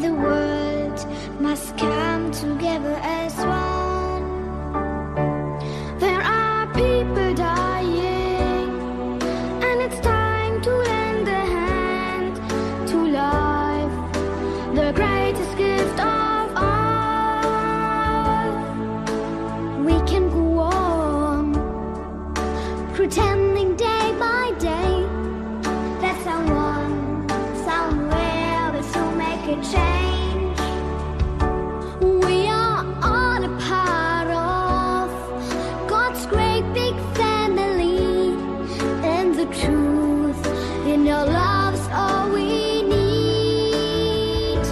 the world must come together as one. There are people dying, and it's time to lend a hand to life, the greatest gift of all. We can go on pretending day by day that someone somewhere will soon make a change. We are all a part of God's great big family, and the truth in your love's all we need.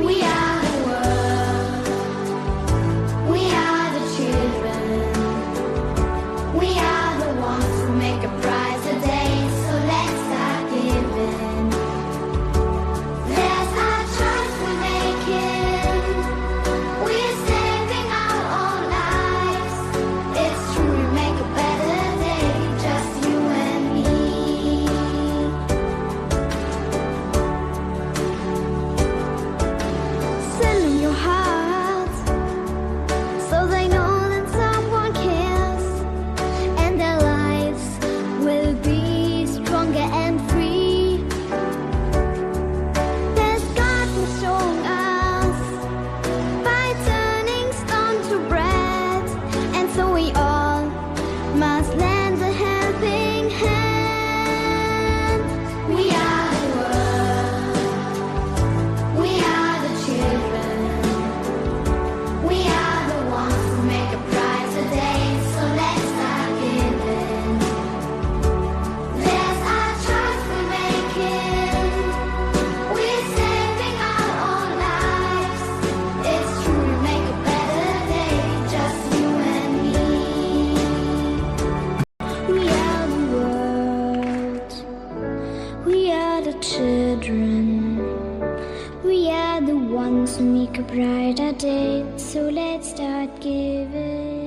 We are the world, we are the children, we are the ones who make a brighter day, so let's start giving. There's our choice we're making, we're saving our own lives. It's true, we make a better day, just you and me. Send them your heart, so they know that someone cares, and their lives will be stronger and free. There's God who showed us by turning stone to bread, and so we all must lend a helping hand. We are the world, we are the children, we are the ones who make a brighter day, so let's start giving. There's our choice we're making, we're saving our own lives. It's true, we make a better day, just you and me. We are the world, we are the children, we are the ones who make a brighter day, so let's start giving.